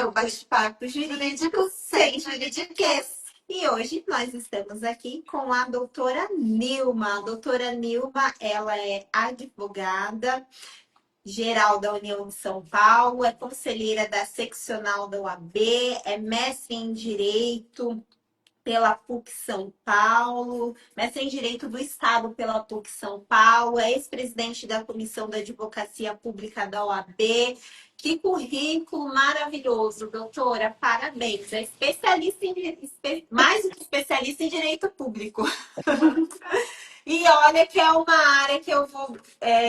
o bate-papo jurídico sem juridiquês. E hoje nós estamos aqui com a doutora Nilma. A doutora Nilma, ela é advogada geral da União de São Paulo, é conselheira da seccional da UAB, é mestre em Direito pela PUC São Paulo, mestre em Direito do Estado pela PUC São Paulo, é ex-presidente da Comissão da Advocacia Pública da OAB. Que currículo maravilhoso, doutora, parabéns. É especialista mais do que especialista em direito público. E olha que é uma área que eu vou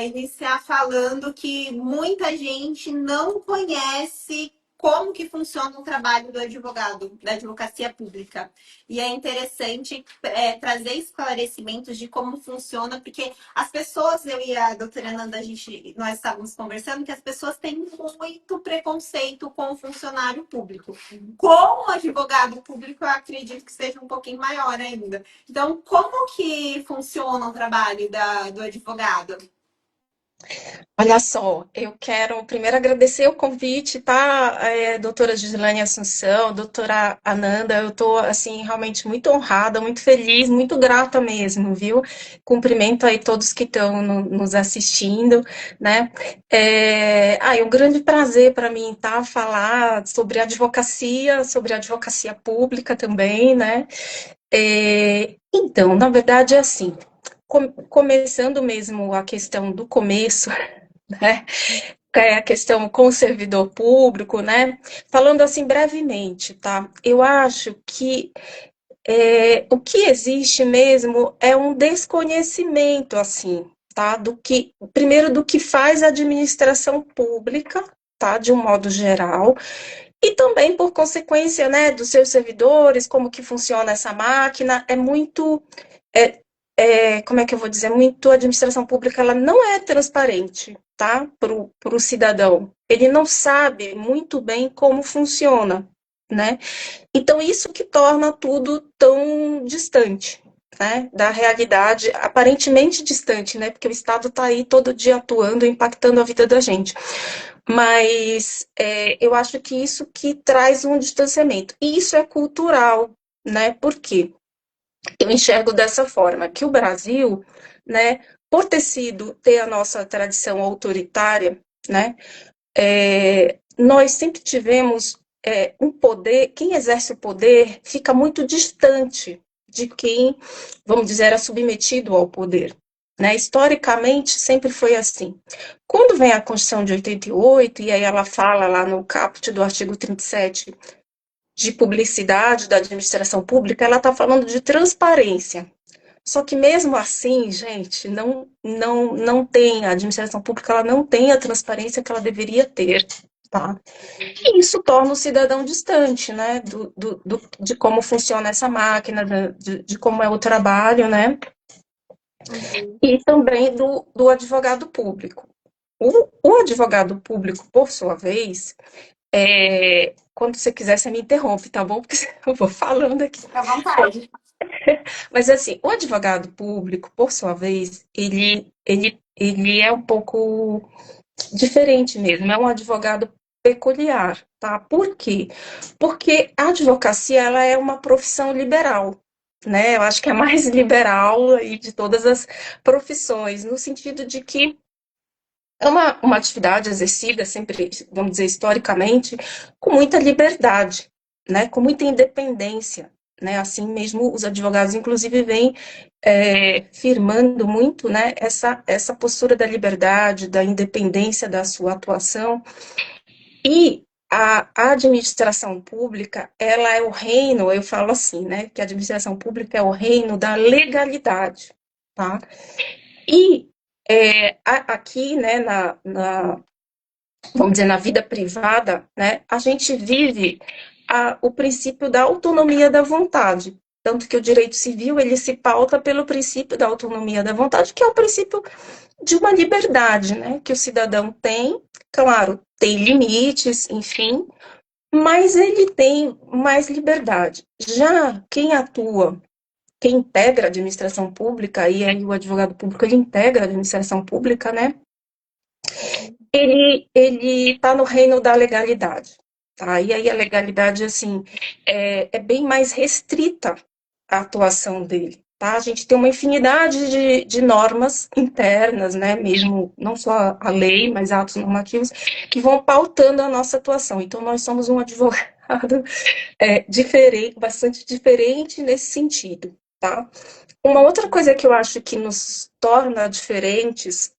iniciar falando que muita gente não conhece como que funciona o trabalho do advogado, da advocacia pública. E é interessante trazer esclarecimentos de como funciona, porque as pessoas, eu e a doutora Nanda, nós estávamos conversando que as pessoas têm muito preconceito com o funcionário público. Com o advogado público, eu acredito que seja um pouquinho maior ainda. Então, como que funciona o trabalho do advogado? Olha só, eu quero primeiro agradecer o convite, tá, doutora Gislaine Assunção, doutora Ananda, eu tô, assim, realmente muito honrada, muito feliz, muito grata mesmo, viu? Cumprimento aí todos que estão nos assistindo, né? É um grande prazer para mim, tá, falar sobre advocacia pública também, né? Então, na verdade, é assim, começando mesmo a questão do começo, né? É a questão com o servidor público, né? Falando assim brevemente, tá? Eu acho que o que existe mesmo é um desconhecimento, assim, tá? Primeiro, do que faz a administração pública, tá? De um modo geral, e também, por consequência, né, dos seus servidores, como que funciona essa máquina, é, como é que eu vou dizer, muito a administração pública, ela não é transparente, tá, para o cidadão. Ele não sabe muito bem como funciona, né? Então, isso que torna tudo tão distante, né, da realidade, aparentemente distante, né, porque o Estado está aí todo dia atuando, impactando a vida da gente. Mas eu acho que isso que traz um distanciamento. E isso é cultural, né? Por quê? Eu enxergo dessa forma, que o Brasil, né, por ter a nossa tradição autoritária, né, nós sempre tivemos um poder, quem exerce o poder fica muito distante de quem, vamos dizer, é submetido ao poder. Né? Historicamente, sempre foi assim. Quando vem a Constituição de 88, e aí ela fala lá no caput do artigo 37 de publicidade da administração pública, ela está falando de transparência. Só que mesmo assim, gente, não tem, a administração pública ela não tem a transparência que ela deveria ter, tá? E isso torna o cidadão distante, né, de como funciona essa máquina, de como é o trabalho, né, Uhum. e também do advogado público. O advogado público, por sua vez, quando você quiser, você me interrompe, tá bom? Porque eu vou falando aqui. Fica à vontade. Mas assim, o advogado público, por sua vez, ele é um pouco diferente mesmo, é um advogado peculiar, tá? Por quê? Porque a advocacia, ela é uma profissão liberal, né? Eu acho que é a mais liberal aí de todas as profissões, no sentido de que é uma atividade exercida sempre, vamos dizer, historicamente, com muita liberdade, né? Com muita independência, né? Assim mesmo, os advogados, inclusive, vêm firmando muito, né, essa postura da liberdade, da independência da sua atuação. E a administração pública, ela é o reino, eu falo assim, né, que a administração pública é o reino da legalidade, tá? E aqui, né, vamos dizer, na vida privada, né, a gente vive o princípio da autonomia da vontade. Tanto que o direito civil, ele se pauta pelo princípio da autonomia da vontade, que é o princípio de uma liberdade, né, que o cidadão tem, claro, tem limites, enfim, mas ele tem mais liberdade. Já quem atua, quem integra a administração pública, e aí o advogado público, ele integra a administração pública, né, ele está no reino da legalidade. tá? E aí a legalidade, assim, é bem mais restrita a atuação dele, tá? A gente tem uma infinidade de normas internas, né? Mesmo, não só a lei, mas atos normativos, que vão pautando a nossa atuação. Então, nós somos um advogado diferente, bastante diferente nesse sentido, tá? Uma outra coisa que eu acho que nos torna diferentes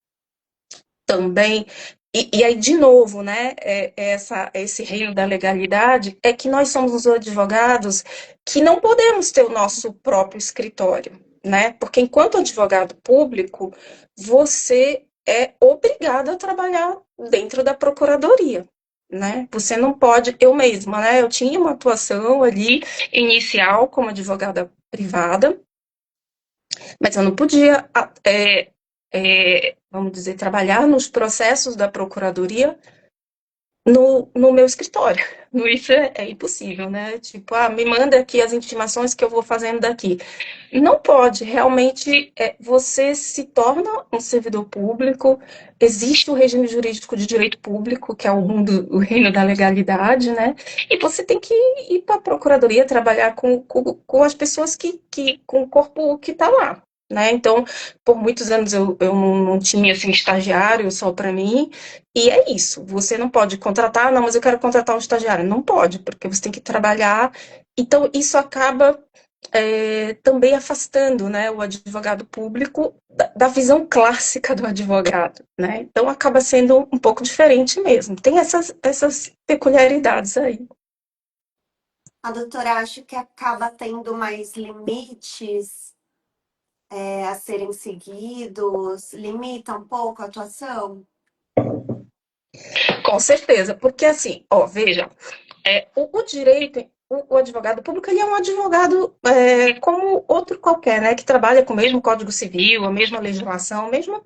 também, e aí, de novo, né, esse reino da legalidade, é que nós somos os advogados que não podemos ter o nosso próprio escritório, né? Porque enquanto advogado público, você é obrigado a trabalhar dentro da procuradoria, né? Você não pode, eu mesma, né? Eu tinha uma atuação ali inicial como advogada privada, mas eu não podia, vamos dizer, trabalhar nos processos da procuradoria no meu escritório. Isso é impossível, né? Tipo, me manda aqui as intimações que eu vou fazendo daqui. Não pode, realmente, você se torna um servidor público, existe o regime jurídico de direito público, que é o reino da legalidade, né? E você tem que ir para a procuradoria trabalhar com as pessoas com o corpo que está lá. Né? Então, por muitos anos eu não tinha assim, estagiário só para mim, e é isso. Você não pode contratar, não, mas eu quero contratar um estagiário. Não pode, porque você tem que trabalhar. Então, isso acaba também afastando, né, o advogado público da visão clássica do advogado, né? Então acaba sendo um pouco diferente mesmo. Tem essas peculiaridades aí. A doutora acha que acaba tendo mais limites a serem seguidos, limita um pouco a atuação? Com certeza, porque assim, ó, veja, o direito, o advogado público, ele é um advogado como outro qualquer, né, que trabalha com o mesmo Código Civil, a mesma legislação, mesmo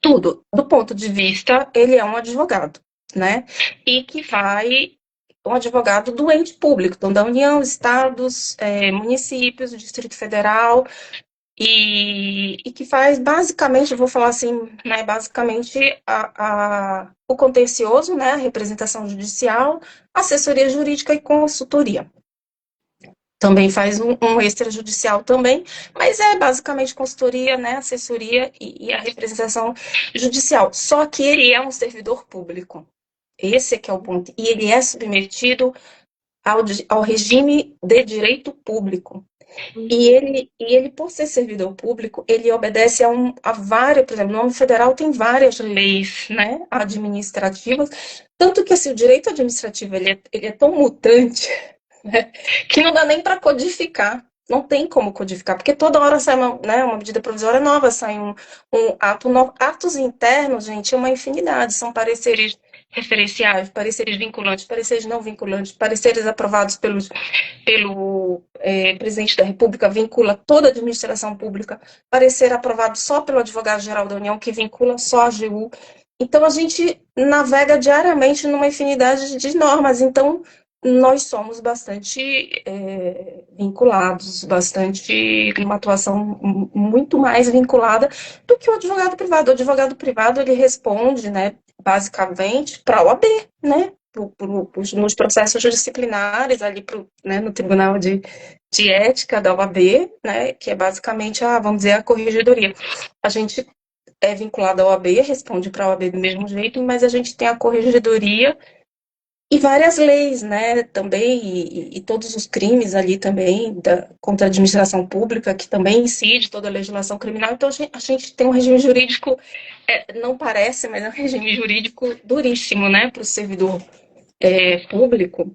tudo. Do ponto de vista, ele é um advogado, né, e que vai um advogado do ente público, então da União, estados, municípios, Distrito Federal, e que faz basicamente, eu vou falar assim, né, basicamente o contencioso, né, a representação judicial, assessoria jurídica e consultoria. Também faz um extrajudicial também, mas é basicamente consultoria, né, assessoria e a representação judicial. Só que ele é um servidor público. Esse é que é o ponto. E ele é submetido ao regime de direito público. E ele, por ser servidor público, ele obedece a várias, por exemplo, no âmbito federal tem várias leis, né, administrativas, tanto que assim, o direito administrativo ele é tão mutante, né, que não dá nem para codificar. Não tem como codificar, porque toda hora sai uma medida provisória nova, sai um ato novo. Atos internos, gente, é uma infinidade. São pareceres referenciais, pareceres vinculantes, pareceres não vinculantes, pareceres aprovados pelo presidente da República, vincula toda a administração pública, parecer aprovado só pelo advogado-geral da União, que vincula só a AGU. Então, a gente navega diariamente numa infinidade de normas. Então, nós somos bastante vinculados, bastante, uma atuação muito mais vinculada do que o advogado privado. O advogado privado, ele responde, né, basicamente, para a OAB, né, nos processos disciplinares, ali né, no Tribunal de Ética da OAB, né, que é basicamente, vamos dizer, a corregedoria. A gente é vinculado à OAB, responde para a OAB do mesmo jeito, mas a gente tem a corregedoria e várias leis, né, também, e todos os crimes ali também, contra a administração pública, que também incide toda a legislação criminal. Então, a gente tem um regime jurídico, não parece, mas é um regime jurídico duríssimo, né, para o servidor público.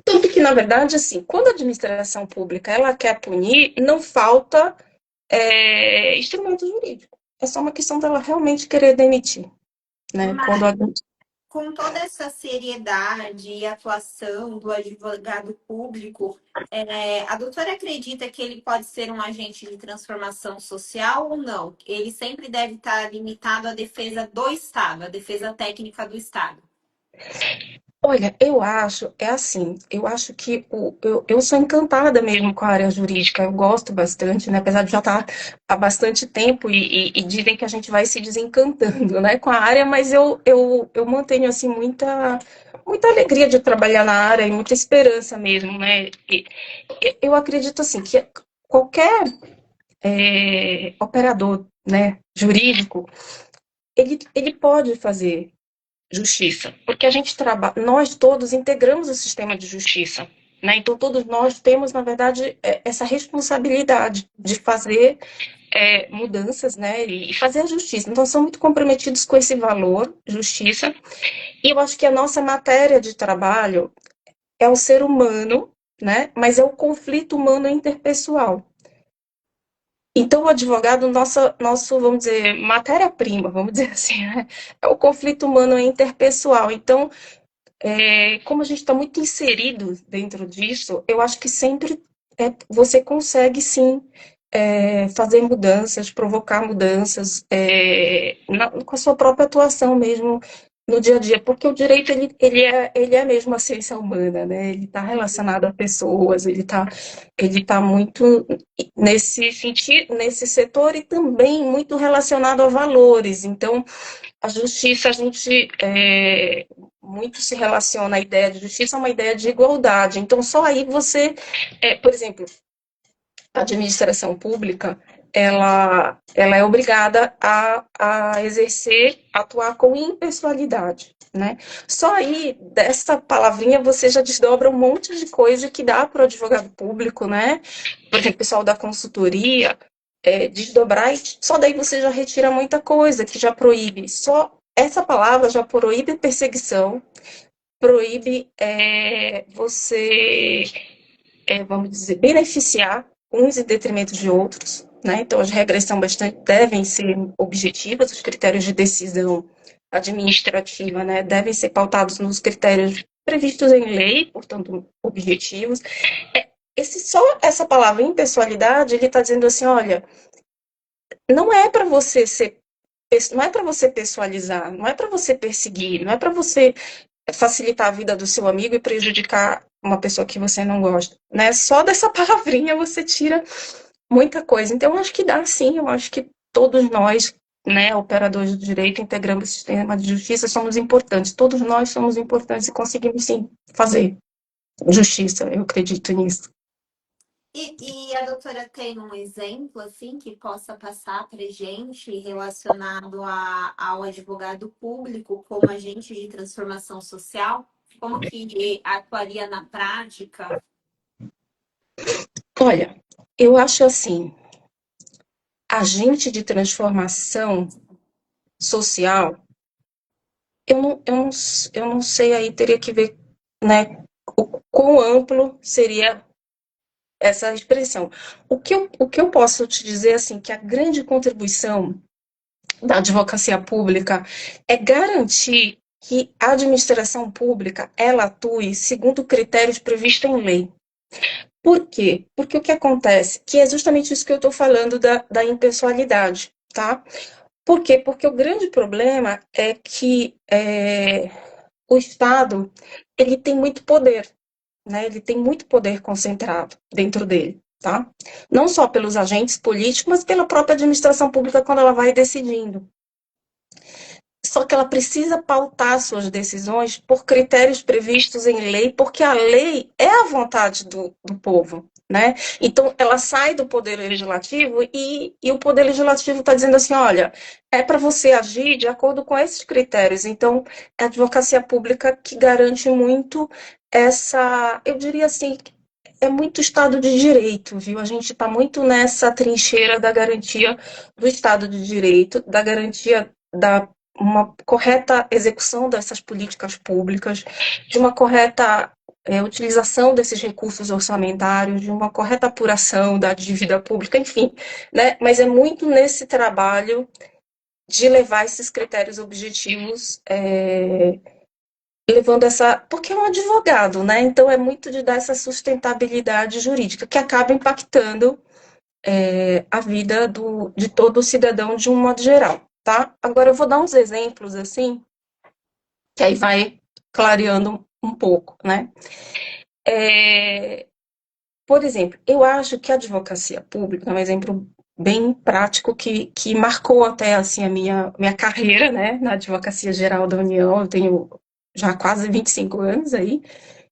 Tanto que, na verdade, assim, quando a administração pública ela quer punir, não falta instrumento jurídico. É só uma questão dela realmente querer demitir, né, quando a Com toda essa seriedade e atuação do advogado público, a doutora acredita que ele pode ser um agente de transformação social ou não? Ele sempre deve estar limitado à defesa do Estado, à defesa técnica do Estado. Olha, eu acho que eu sou encantada mesmo com a área jurídica, eu gosto bastante, né, apesar de já estar há bastante tempo e dizem que a gente vai se desencantando, né, com a área, mas eu mantenho, assim, muita alegria de trabalhar na área e muita esperança mesmo, né? Eu acredito assim que qualquer operador, né, jurídico, ele pode fazer justiça, porque a gente trabalha, nós todos integramos o sistema de justiça, né? Então todos nós temos, na verdade, essa responsabilidade de fazer mudanças, né, e fazer a justiça. Então são muito comprometidos com esse valor, justiça, e eu acho que a nossa matéria de trabalho é o ser humano, né? Mas é o conflito humano interpessoal. Então, o advogado, nosso, vamos dizer, matéria-prima, vamos dizer assim, né? É o conflito humano interpessoal. Então, como a gente está muito inserido dentro disso, eu acho que sempre você consegue, sim, fazer mudanças, provocar mudanças com a sua própria atuação mesmo no dia a dia, porque o direito ele é mesmo a ciência humana, né? Ele está relacionado a pessoas, ele tá muito nesse sentido, nesse setor e também muito relacionado a valores. Então, a justiça, a gente muito se relaciona a ideia de justiça a uma ideia de igualdade. Então, só aí você, por exemplo, a administração pública, ela é obrigada a exercer, atuar com impessoalidade, né? Só aí, dessa palavrinha, você já desdobra um monte de coisa que dá para o advogado público, né? Por exemplo, o pessoal da consultoria, desdobrar, e só daí você já retira muita coisa, que já proíbe. Só essa palavra já proíbe perseguição, proíbe você vamos dizer, beneficiar uns em detrimento de outros, né? Então, as regras são bastante, devem ser objetivas, os critérios de decisão administrativa, né, devem ser pautados nos critérios previstos em lei, portanto, objetivos. Só essa palavra impessoalidade, ele está dizendo assim, olha, não é para você ser, não é para você pessoalizar, não é para você perseguir, não é para você facilitar a vida do seu amigo e prejudicar uma pessoa que você não gosta, né? Só dessa palavrinha você tira muita coisa. Então, eu acho que dá sim, eu acho que todos nós, né, operadores do direito, integrando o sistema de justiça, somos importantes. Todos nós somos importantes e conseguimos sim fazer justiça, eu acredito nisso. E a doutora tem um exemplo assim que possa passar para gente relacionado ao advogado público como agente de transformação social? Como que atuaria na prática? Olha, eu acho assim, agente de transformação social, eu não sei aí, teria que ver, né, o quão amplo seria essa expressão. O que eu posso te dizer, assim, que a grande contribuição da advocacia pública é garantir que a administração pública, ela atue segundo critérios previstos em lei. Por quê? Porque o que acontece? Que é justamente isso que eu estou falando da impessoalidade, tá? Por quê? Porque o grande problema é que o Estado, ele tem muito poder, né? Ele tem muito poder concentrado dentro dele, tá? Não só pelos agentes políticos, mas pela própria administração pública quando ela vai decidindo. Só que ela precisa pautar suas decisões por critérios previstos em lei, porque a lei é a vontade do povo, né? Então, ela sai do Poder Legislativo e o Poder Legislativo está dizendo assim, olha, é para você agir de acordo com esses critérios. Então, é a advocacia pública que garante muito eu diria assim, é muito Estado de Direito, viu? A gente está muito nessa trincheira da garantia do Estado de Direito, da garantia da uma correta execução dessas políticas públicas, de uma correta utilização desses recursos orçamentários, de uma correta apuração da dívida pública, enfim, né? Mas é muito nesse trabalho de levar esses critérios objetivos, levando porque é um advogado, né? Então é muito de dar essa sustentabilidade jurídica que acaba impactando a vida de todo cidadão de um modo geral, tá? Agora eu vou dar uns exemplos assim, que aí vai clareando um pouco, né? Por exemplo, eu acho que a advocacia pública é um exemplo bem prático que marcou até assim a minha carreira, né, na Advocacia Geral da União. Eu tenho já há quase 25 anos aí,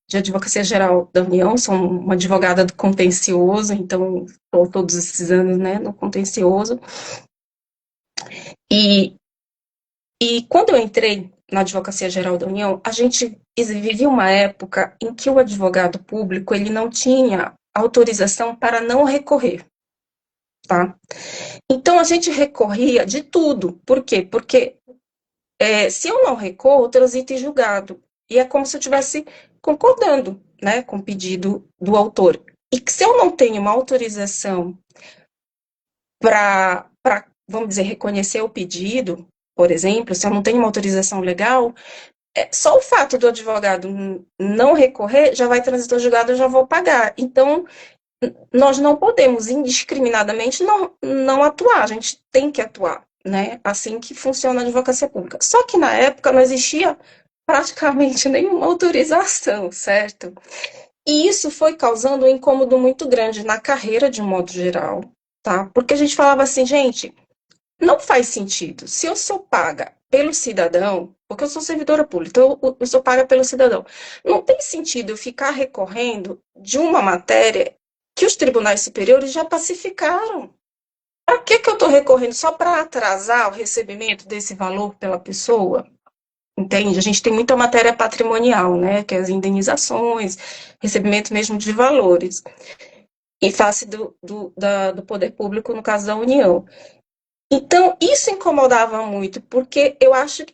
de Advocacia Geral da União, sou uma advogada do contencioso, então estou todos esses anos, né, no contencioso. E, e quando eu entrei na Advocacia Geral da União, a gente vivia uma época em que o advogado público ele não tinha autorização para não recorrer, tá? Então a gente recorria de tudo. Por quê? Porque se eu não recorro, eu transito em julgado. E é como se eu estivesse concordando, né, com o pedido do autor. E que se eu não tenho uma autorização para, vamos dizer, reconhecer o pedido, por exemplo, se eu não tenho uma autorização legal, só o fato do advogado não recorrer já vai transitar o julgado, eu já vou pagar. Então, nós não podemos indiscriminadamente não atuar, a gente tem que atuar, né? Assim que funciona a advocacia pública. Só que na época não existia praticamente nenhuma autorização, certo? E isso foi causando um incômodo muito grande na carreira de um modo geral, tá? Porque a gente falava assim, gente, não faz sentido. Se o senhor paga pelo cidadão, porque eu sou servidora pública, então o senhor paga pelo cidadão. Não tem sentido eu ficar recorrendo de uma matéria que os tribunais superiores já pacificaram. Para que eu estou recorrendo? Só para atrasar o recebimento desse valor pela pessoa? Entende? A gente tem muita matéria patrimonial, né? Que é as indenizações, recebimento mesmo de valores, em face do poder público, no caso da União. Então, isso incomodava muito, porque eu acho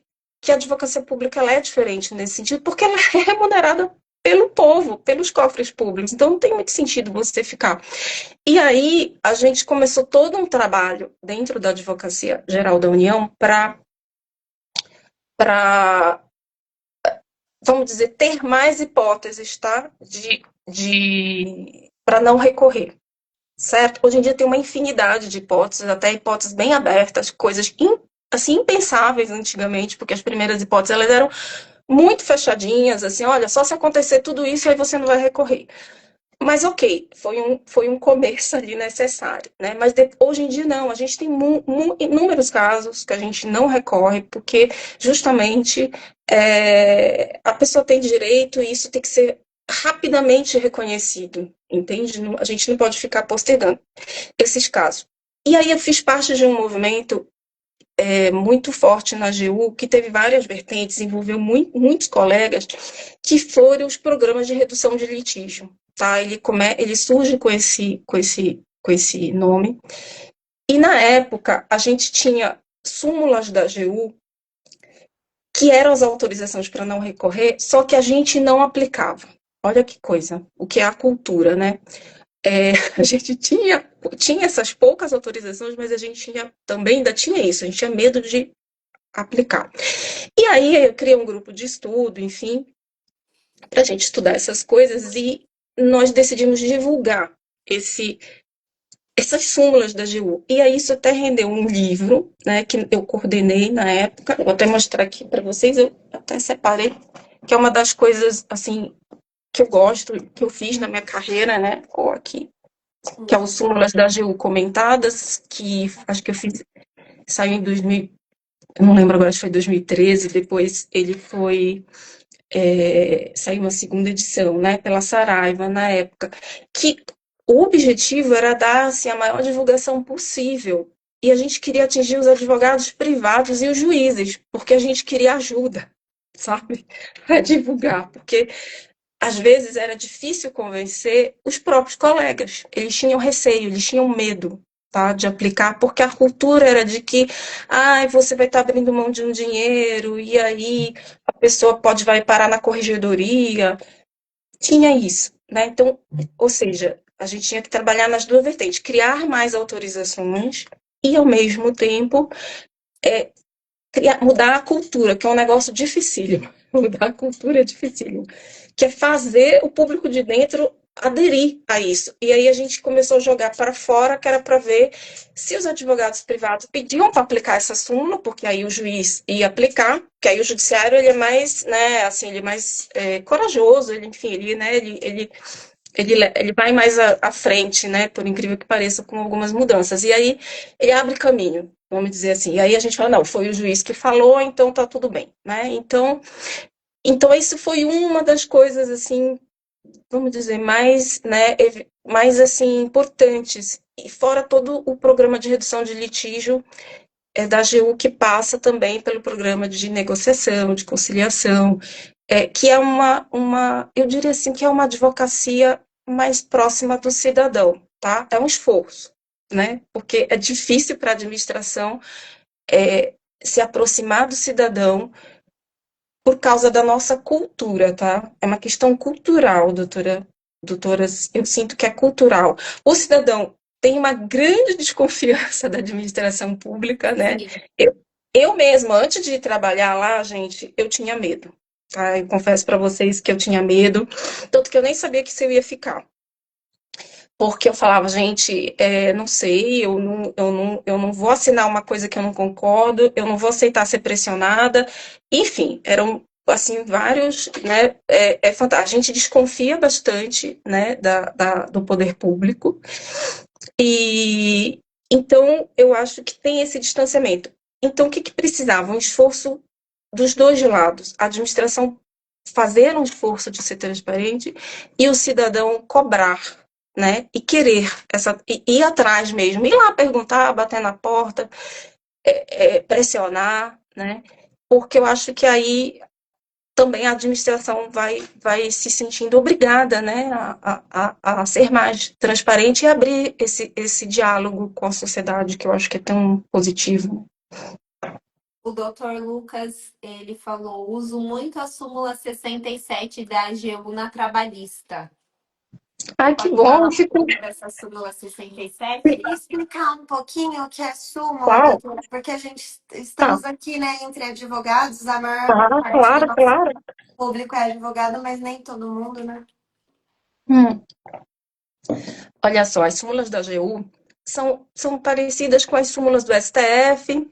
que a advocacia pública ela é diferente nesse sentido, porque ela é remunerada pelo povo, pelos cofres públicos. Então, não tem muito sentido você ficar. E aí, a gente começou todo um trabalho dentro da Advocacia Geral da União para vamos dizer, ter mais hipóteses, tá? Para não recorrer, certo? Hoje em dia tem uma infinidade de hipóteses, até hipóteses bem abertas, coisas assim, impensáveis antigamente, porque as primeiras hipóteses elas eram muito fechadinhas, assim, olha, só se acontecer tudo isso, aí você não vai recorrer. Mas ok, foi um começo ali necessário, né? Mas hoje em dia não, a gente tem inúmeros casos que a gente não recorre, porque justamente a pessoa tem direito e isso tem que ser rapidamente reconhecido, entende? A gente não pode ficar postergando esses casos. E aí eu fiz parte de um movimento muito forte na AGU, que teve várias vertentes, envolveu muitos colegas, que foram os programas de redução de litígio. Tá? Ele surge com esse nome. E na época, a gente tinha súmulas da AGU, que eram as autorizações para não recorrer, só que a gente não aplicava. Olha que coisa, o que é a cultura, né? A gente tinha essas poucas autorizações, mas a gente também ainda tinha isso, a gente tinha medo de aplicar. E aí eu criei um grupo de estudo, enfim, para a gente estudar essas coisas e nós decidimos divulgar essas súmulas da AGU. E aí isso até rendeu um livro, né, que eu coordenei na época. Vou até mostrar aqui para vocês, eu até separei, que é uma das coisas, assim, que eu gosto, que eu fiz na minha carreira, né, ou aqui, que é o Súmulas da AGU Comentadas, que acho que eu fiz, saiu em 2000, eu não lembro agora se foi 2013, depois ele saiu uma segunda edição, né, pela Saraiva, na época, que o objetivo era dar assim, a maior divulgação possível, e a gente queria atingir os advogados privados e os juízes, porque a gente queria ajuda, sabe, para divulgar, porque às vezes era difícil convencer os próprios colegas, eles tinham receio, eles tinham medo, tá, de aplicar, porque a cultura era de que você vai estar abrindo mão de um dinheiro, e aí a pessoa vai parar na corregedoria, tinha isso, né? Então, ou seja, a gente tinha que trabalhar nas duas vertentes, criar mais autorizações e, ao mesmo tempo, mudar a cultura, que é um negócio dificílimo. Mudar a cultura é dificílimo. Que é fazer o público de dentro aderir a isso. E aí a gente começou a jogar para fora, que era para ver se os advogados privados pediam para aplicar essa súmula, porque aí o juiz ia aplicar, porque aí o judiciário ele é mais, né, assim, ele é mais corajoso, ele, enfim, ele vai mais à frente, né, por incrível que pareça, com algumas mudanças. E aí ele abre caminho, vamos dizer assim. E aí a gente fala, não, foi o juiz que falou, então tá tudo bem, né? Então, Então, isso foi uma das coisas, assim, vamos dizer, mais, né, mais assim, importantes. E fora todo o programa de redução de litígio da AGU, que passa também pelo programa de negociação, de conciliação, que é eu diria assim, que é uma advocacia mais próxima do cidadão, tá? É um esforço, né? Porque é difícil para a administração se aproximar do cidadão por causa da nossa cultura, tá? É uma questão cultural, doutoras, eu sinto que é cultural. O cidadão tem uma grande desconfiança da administração pública, né? Sim. Eu, eu mesma, antes de trabalhar lá, gente, eu tinha medo, tá? Eu confesso para vocês que eu tinha medo, tanto que eu nem sabia que se eu ia ficar. Porque eu falava, gente, não sei, eu não vou assinar uma coisa que eu não concordo, eu não vou aceitar ser pressionada. Enfim, eram, assim, vários, né, fantástico. A gente desconfia bastante, né, do poder público. E, então, eu acho que tem esse distanciamento. Então, o que precisava? Um esforço dos dois lados. A administração fazer um esforço de ser transparente e o cidadão cobrar, né? E querer ir atrás mesmo, ir lá perguntar, bater na porta, pressionar, né? Porque eu acho que aí também a administração vai se sentindo obrigada, né, a ser mais transparente e abrir esse diálogo com a sociedade, que eu acho que é tão positivo. O doutor Lucas, ele falou, uso muito a súmula 67 da AGU na trabalhista. Ai, que Pode bom, falar um fico... pouco dessa súmula 67? E explicar um pouquinho o que é súmula, Qual? doutora, porque a gente Tá. estamos aqui, né, entre advogados, a maior Ah, parte do claro, nosso claro. público é advogado, mas nem todo mundo, né? Hum. Olha só, as súmulas da AGU são parecidas com as súmulas do STF,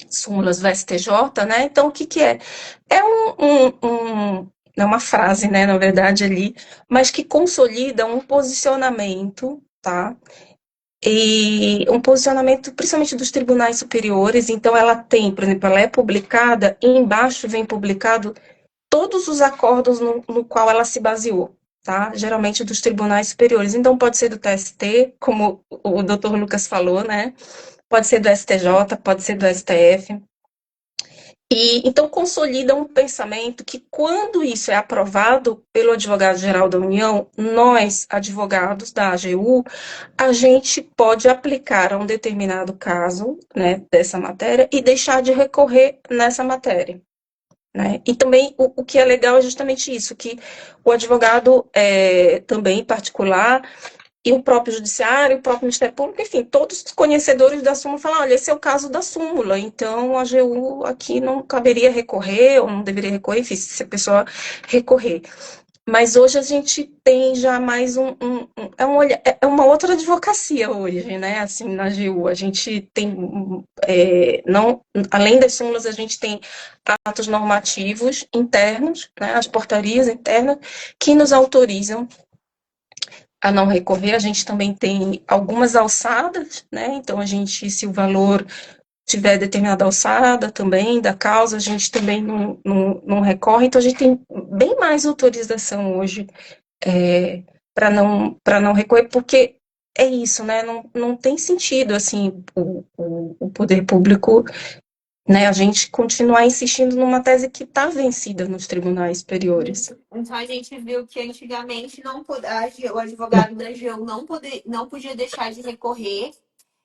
súmulas do STJ, né? Então, o que que é? É é uma frase, né, na verdade, ali, mas que consolida um posicionamento, tá? E um posicionamento, principalmente dos tribunais superiores. Então, ela tem, por exemplo, ela é publicada e embaixo vem publicado todos os acordos no qual ela se baseou, tá? Geralmente dos tribunais superiores. Então, pode ser do TST, como o doutor Lucas falou, né? Pode ser do STJ, pode ser do STF. E então consolida um pensamento que, quando isso é aprovado pelo advogado-geral da União, nós, advogados da AGU, a gente pode aplicar a um determinado caso, né, dessa matéria e deixar de recorrer nessa matéria. Né? E também o que é legal é justamente isso, que o advogado também particular e o próprio judiciário, o próprio Ministério Público, enfim, todos os conhecedores da súmula falam, olha, esse é o caso da súmula, então a AGU aqui não caberia recorrer, ou não deveria recorrer, enfim, se a pessoa recorrer. Mas hoje a gente tem já mais é uma outra advocacia hoje, né? Assim, na AGU, a gente tem, não, além das súmulas, a gente tem atos normativos internos, né? As portarias internas, que nos autorizam a não recorrer. A gente também tem algumas alçadas, né? Então, a gente, se o valor tiver determinada alçada também da causa, a gente também não recorre. Então, a gente tem bem mais autorização hoje para não recorrer, porque é isso, né? Não tem sentido, assim, o poder público, né? A gente continuar insistindo numa tese que está vencida nos tribunais superiores. Então a gente viu que antigamente o advogado da AGU não podia deixar de recorrer.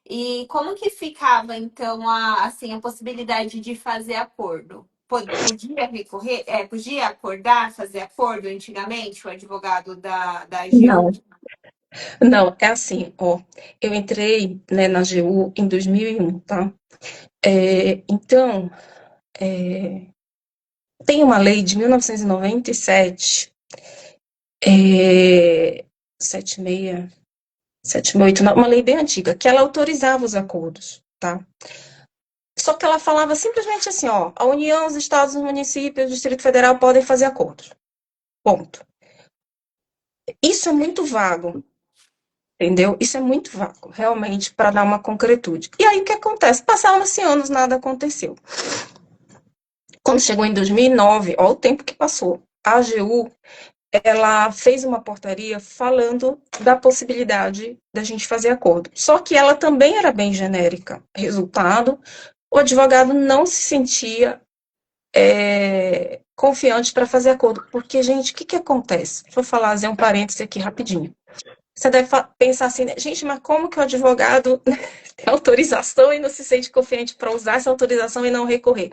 E como que ficava, então, assim, a possibilidade de fazer acordo? Podia recorrer, podia acordar, fazer acordo antigamente, o advogado da AGU? Não, não, é assim, ó, eu entrei, né, na AGU em 2001, tá? Então, tem uma lei de 1997, 76, 768, uma lei bem antiga, que ela autorizava os acordos, tá? Só que ela falava simplesmente assim, ó, a União, os estados, os municípios, o Distrito Federal podem fazer acordos. Ponto. Isso é muito vago, entendeu? Isso é muito vago, realmente, para dar uma concretude. E aí o que acontece? Passaram-se anos, nada aconteceu. Quando chegou em 2009, olha o tempo que passou, a AGU, ela fez uma portaria falando da possibilidade da gente fazer acordo. Só que ela também era bem genérica. Resultado, o advogado não se sentia confiante para fazer acordo. Porque, gente, o que acontece? Vou fazer um parêntese aqui rapidinho. Você deve pensar assim, né? Gente, mas como que o advogado tem autorização e não se sente confiante para usar essa autorização e não recorrer?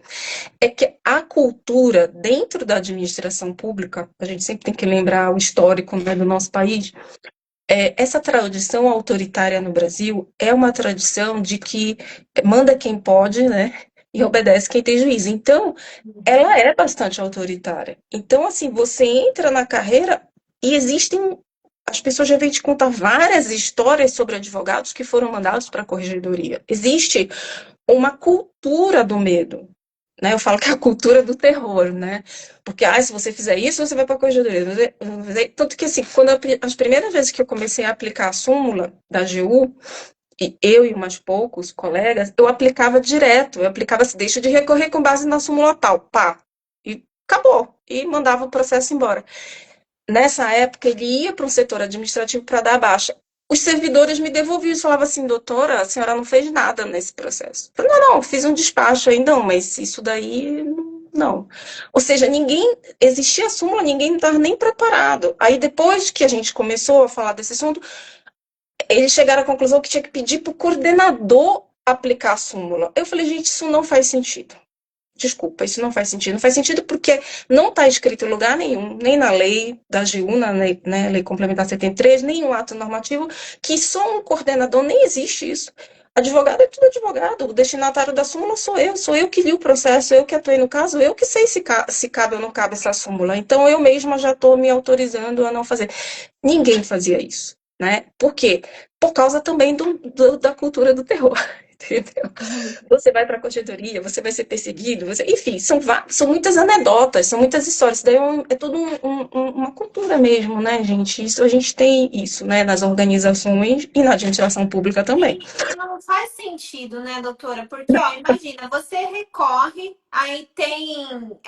É que a cultura dentro da administração pública, a gente sempre tem que lembrar o histórico, né, do nosso país, essa tradição autoritária no Brasil é uma tradição de que manda quem pode, né, e obedece quem tem juízo. Então, ela é bastante autoritária. Então, assim, você entra na carreira e existem. As pessoas já vêm te contar várias histórias sobre advogados que foram mandados para a corregedoria. Existe uma cultura do medo, né? Eu falo que é a cultura do terror, né? Porque, se você fizer isso, você vai para a corregedoria. Tanto que, assim, as primeiras vezes que eu comecei a aplicar a súmula da AGU, e eu e umas poucos colegas, eu aplicava direto. Eu aplicava assim, deixa de recorrer com base na súmula tal, pá. E acabou. E mandava o processo embora. Nessa época, ele ia para um setor administrativo para dar a baixa. Os servidores me devolviam e falavam assim, doutora, a senhora não fez nada nesse processo. Eu falei, não, fiz um despacho aí, não, mas isso daí, não. Ou seja, existia a súmula, ninguém estava nem preparado. Aí, depois que a gente começou a falar desse assunto, eles chegaram à conclusão que tinha que pedir para o coordenador aplicar a súmula. Eu falei, gente, isso não faz sentido. Desculpa, isso não faz sentido. Não faz sentido porque não está escrito em lugar nenhum, nem na lei da AGU, na lei, né, lei complementar 73, nem no ato normativo, que só um coordenador, nem existe isso. Advogado é tudo advogado, o destinatário da súmula sou eu que li o processo, eu que atuei no caso, eu que sei se cabe ou não cabe essa súmula. Então, eu mesma já estou me autorizando a não fazer. Ninguém fazia isso, né? Por quê? Por causa também da cultura do terror. Entendeu? Você vai para a corregedoria, você vai ser perseguido, enfim, são muitas anedotas, são muitas histórias. Isso daí é tudo uma cultura mesmo, né, gente? Isso, a gente tem isso, né, nas organizações e na administração pública também. E não faz sentido, né, doutora? Porque, ó, imagina, você recorre, aí tem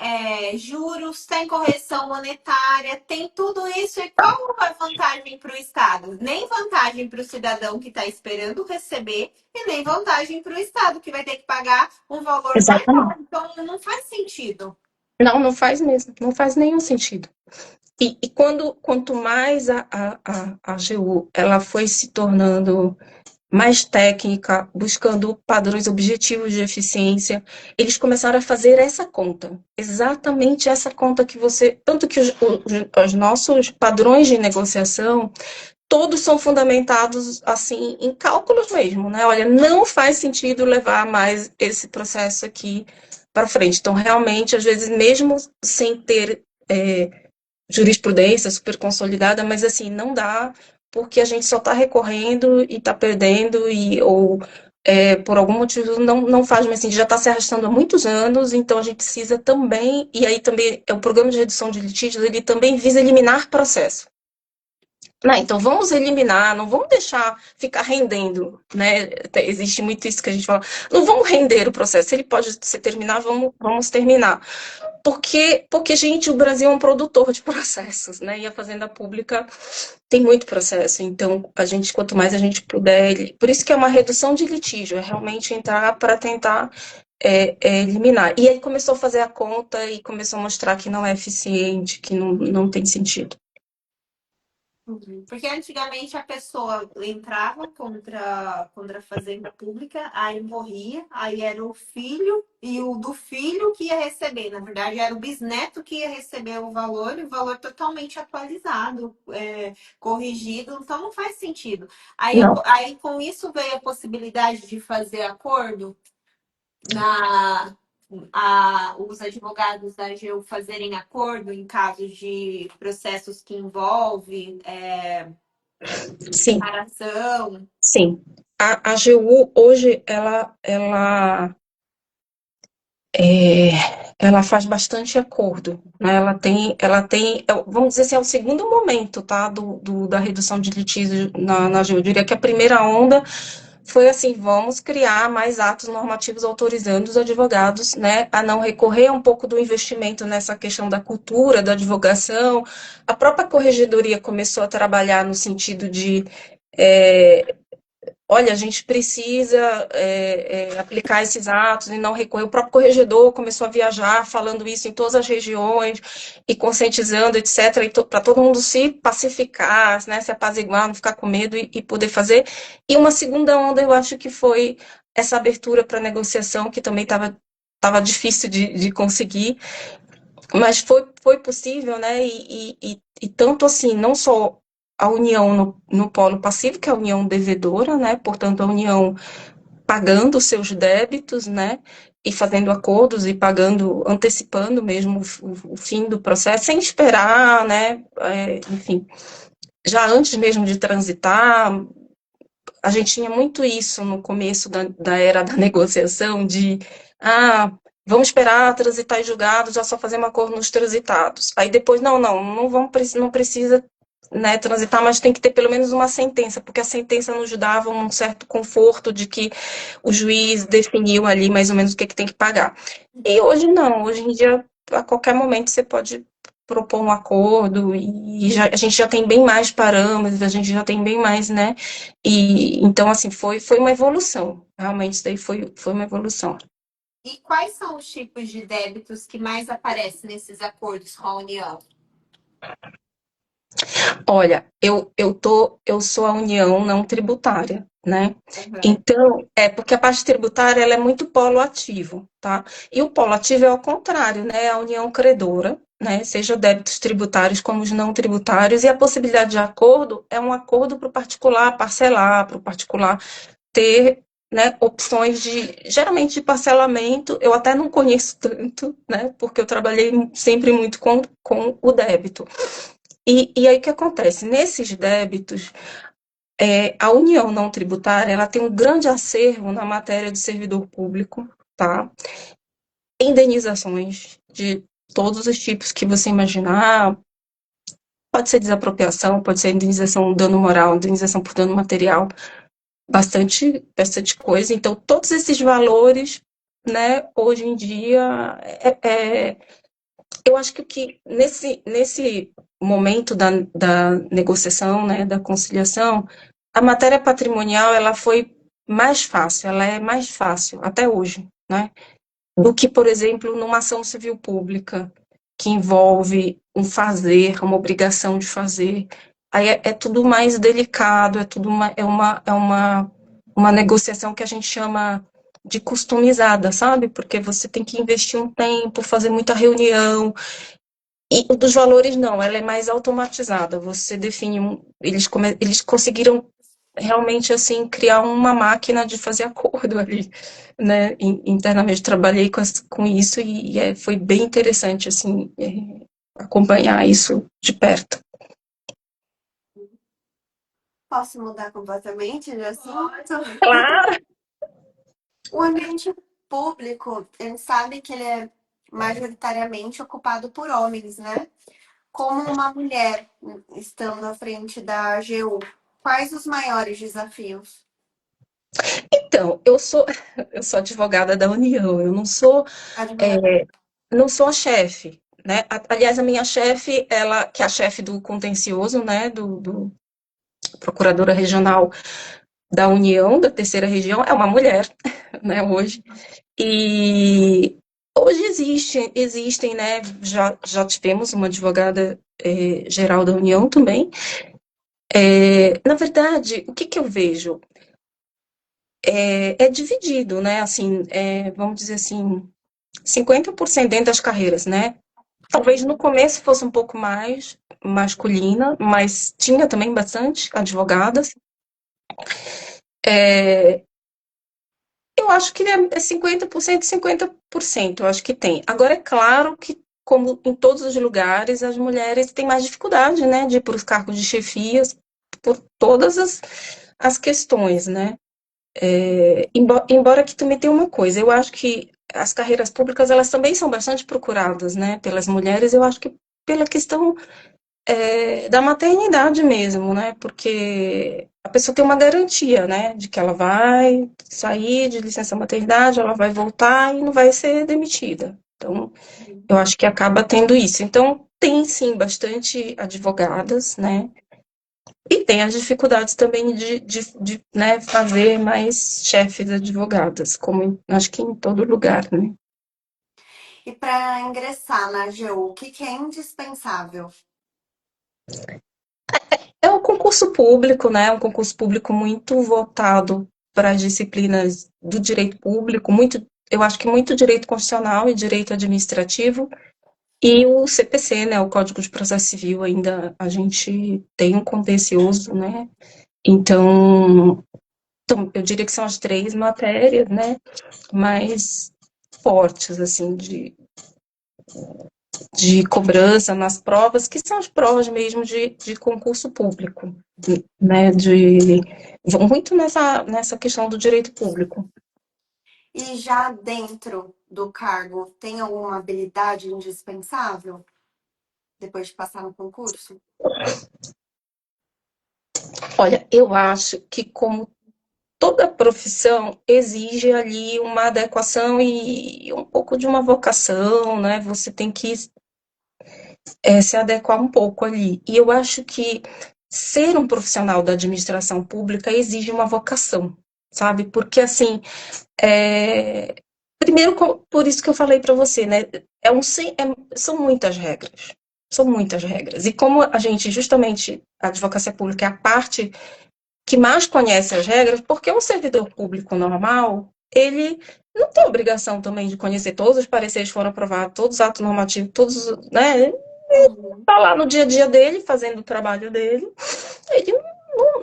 juros, tem correção monetária, tem tudo isso. E qual a vantagem para o Estado? Nem vantagem para o cidadão que está esperando receber, e nem vantagem para o Estado, que vai ter que pagar um valor maior. Então, não faz sentido. Não, não faz mesmo, não faz nenhum sentido. E quanto mais a AGU ela foi se tornando mais técnica, buscando padrões objetivos de eficiência, eles começaram a fazer essa conta, exatamente essa conta que tanto que os nossos padrões de negociação, todos são fundamentados, assim, em cálculos mesmo, né? Olha, não faz sentido levar mais esse processo aqui para frente. Então, realmente, às vezes, mesmo sem ter jurisprudência super consolidada, mas assim, não dá, porque a gente só está recorrendo e está perdendo, ou por algum motivo não faz mais sentido, já está se arrastando há muitos anos, então a gente precisa também, e aí também o programa de redução de litígios, ele também visa eliminar processo. Não, então vamos eliminar, não vamos deixar ficar rendendo, né? Existe muito isso que a gente fala, não vamos render o processo, se ele pode se terminar, vamos terminar. Porque, gente, o Brasil é um produtor de processos, né? E a Fazenda Pública tem muito processo. Então, quanto mais a gente puder... Por isso que é uma redução de litígio, é realmente entrar para tentar eliminar. E ele começou a fazer a conta e começou a mostrar que não é eficiente, que não tem sentido. Porque antigamente a pessoa entrava contra a fazenda pública, aí morria, aí era o filho e o do filho que ia receber. Na verdade, era o bisneto que ia receber o valor totalmente atualizado, corrigido, então não faz sentido. Aí com isso veio a possibilidade de fazer acordo os advogados da AGU fazerem acordo em casos de processos que envolvem separação. Sim. A AGU hoje ela faz bastante acordo, né? Ela tem, vamos dizer assim, é o segundo momento, tá, da redução de litígio na AGU. Eu diria que a primeira onda foi assim, vamos criar mais atos normativos autorizando os advogados, né, a não recorrer um pouco do investimento nessa questão da cultura, da advogação. A própria corregedoria começou a trabalhar no sentido de olha, a gente precisa aplicar esses atos e não recorrer. O próprio corregedor começou a viajar falando isso em todas as regiões e conscientizando, etc., para todo mundo se pacificar, né, se apaziguar, não ficar com medo e poder fazer. E uma segunda onda, eu acho que foi essa abertura para negociação, que também estava difícil de conseguir, mas foi possível, né? E tanto assim, não só a união no polo passivo, que é a união devedora, né? Portanto, a união pagando os seus débitos, né? E fazendo acordos e pagando, antecipando mesmo o fim do processo, sem esperar, né? Enfim, já antes mesmo de transitar, a gente tinha muito isso no começo da era da negociação, de vamos esperar transitar em julgado, já só fazer um acordo nos transitados. Aí depois, não vamos, não precisa, né, transitar, mas tem que ter pelo menos uma sentença, porque a sentença nos dava um certo conforto de que o juiz definiu ali mais ou menos o que tem que pagar. E hoje não, hoje em dia, a qualquer momento você pode propor um acordo e a gente já tem bem mais parâmetros, a gente já tem bem mais, né? E então, assim, foi uma evolução. Realmente, isso daí foi uma evolução. E quais são os tipos de débitos que mais aparecem nesses acordos com a União? Olha, eu sou a União não tributária, né? Uhum. Então, porque a parte tributária ela é muito polo ativo, tá? E o polo ativo é ao contrário, né? A União credora, né? Seja débitos tributários como os não tributários, e a possibilidade de acordo é um acordo para o particular parcelar, para o particular ter, né, opções geralmente de parcelamento. Eu até não conheço tanto, né? Porque eu trabalhei sempre muito com o débito. E aí o que acontece? Nesses débitos, a União não tributária ela tem um grande acervo na matéria de servidor público, tá? Indenizações de todos os tipos que você imaginar. Pode ser desapropriação, pode ser indenização dano moral, indenização por dano material, bastante coisa. Então, todos esses valores, né, hoje em dia, eu acho que nesse momento da negociação, né, da conciliação, a matéria patrimonial ela foi mais fácil, ela é mais fácil até hoje, né, do que, por exemplo, numa ação civil pública, que envolve um fazer, uma obrigação de fazer. Aí é tudo mais delicado, uma negociação que a gente chama de customizada, sabe? Porque você tem que investir um tempo, fazer muita reunião. E o dos valores não, ela é mais automatizada. Você define eles conseguiram realmente assim criar uma máquina de fazer acordo ali, né? Internamente trabalhei com isso e foi bem interessante assim acompanhar isso de perto. Posso mudar completamente de assunto? Claro. O ambiente público, a gente sabe que ele é majoritariamente ocupado por homens, né? Como uma mulher estando à frente da AGU, quais os maiores desafios? Então, eu sou advogada da União, eu Advogada. não sou a chefe, né? Aliás, a minha chefe, ela que é a chefe do contencioso, né, do procuradora regional da União, da terceira região, é uma mulher, né, hoje. E hoje existem, né, já tivemos uma advogada geral da União também. Na verdade, o que eu vejo? É dividido, né, assim, vamos dizer assim, 50% dentro das carreiras, né? Talvez no começo fosse um pouco mais masculina, mas tinha também bastante advogadas. Eu acho que é 50%, 50%, eu acho que tem. Agora, é claro que, como em todos os lugares, as mulheres têm mais dificuldade, né, de ir para os cargos de chefias, por todas as questões, né? Embora que também tenha uma coisa, eu acho que as carreiras públicas, elas também são bastante procuradas, né, pelas mulheres, eu acho que pela questão da maternidade mesmo, né, porque a pessoa tem uma garantia, né, de que ela vai sair de licença maternidade, ela vai voltar e não vai ser demitida. Então, eu acho que acaba tendo isso. Então, tem sim bastante advogadas, né? E tem as dificuldades também de, né, fazer mais chefes advogadas, como acho que em todo lugar, né? E para ingressar na AGU, o que é indispensável? É um concurso público, né? Um concurso público muito voltado para as disciplinas do direito público, muito, eu acho que muito direito constitucional e direito administrativo, e o CPC, né? O Código de Processo Civil ainda a gente tem um contencioso, né? Então, eu diria que são as três matérias, né? Mais fortes, assim, de cobrança nas provas, que são as provas mesmo de concurso público, né? Vão muito nessa questão do direito público. E já dentro do cargo, tem alguma habilidade indispensável depois de passar no concurso? Olha, eu acho que como toda profissão exige ali uma adequação e um pouco de uma vocação, né? Você tem que se adequar um pouco ali. E eu acho que ser um profissional da administração pública exige uma vocação, sabe? Porque, assim, primeiro, por isso que eu falei para você, né? São muitas regras. São muitas regras. E como a gente, justamente, a advocacia pública é a parte que mais conhece as regras, porque um servidor público normal, ele não tem obrigação também de conhecer todos os pareceres que foram aprovados, todos os atos normativos, todos, né? Uhum. Tá lá no dia a dia dele, fazendo o trabalho dele, ele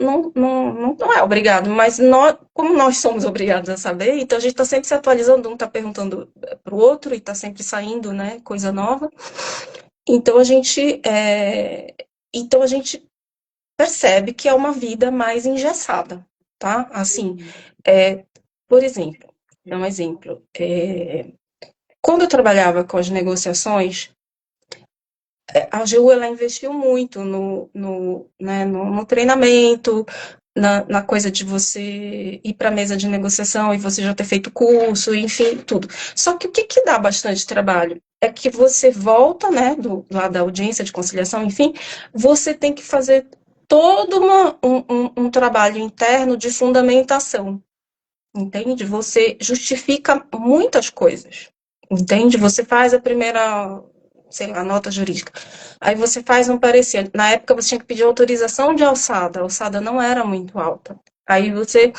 não é obrigado, mas nós, como nós somos obrigados a saber, então a gente está sempre se atualizando, um está perguntando para o outro e está sempre saindo, né, coisa nova. Então então a gente percebe que é uma vida mais engessada, tá? Assim, por exemplo, vou dar um exemplo. Quando eu trabalhava com as negociações, a AGU ela investiu muito no treinamento, na coisa de você ir para a mesa de negociação e você já ter feito curso, enfim, tudo. Só que o que dá bastante trabalho é que você volta, né, lá da audiência de conciliação, enfim, você tem que fazer todo um trabalho interno de fundamentação, entende? Você justifica muitas coisas, entende? Você faz a primeira, sei lá, nota jurídica. Aí você faz um parecer. Na época você tinha que pedir autorização de alçada. A alçada não era muito alta. Aí você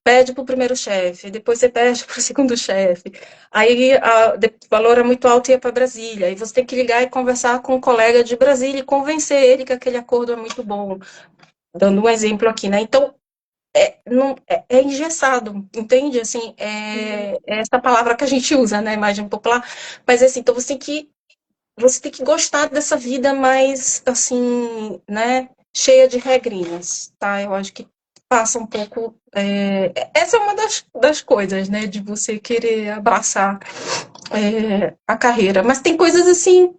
pede para o primeiro chefe, depois você pede para o segundo chefe. Aí o valor é muito alto e ia para Brasília. Aí você tem que ligar e conversar com um colega de Brasília e convencer ele que aquele acordo é muito bom. Dando um exemplo aqui, né? Então, é engessado, entende? Assim, é essa palavra que a gente usa, né? Imagem popular. Mas assim, então você tem que gostar dessa vida mais, assim, né, cheia de regrinhas, tá? Eu acho que passa um pouco. Essa é uma das coisas, né, de você querer abraçar a carreira. Mas tem coisas, assim,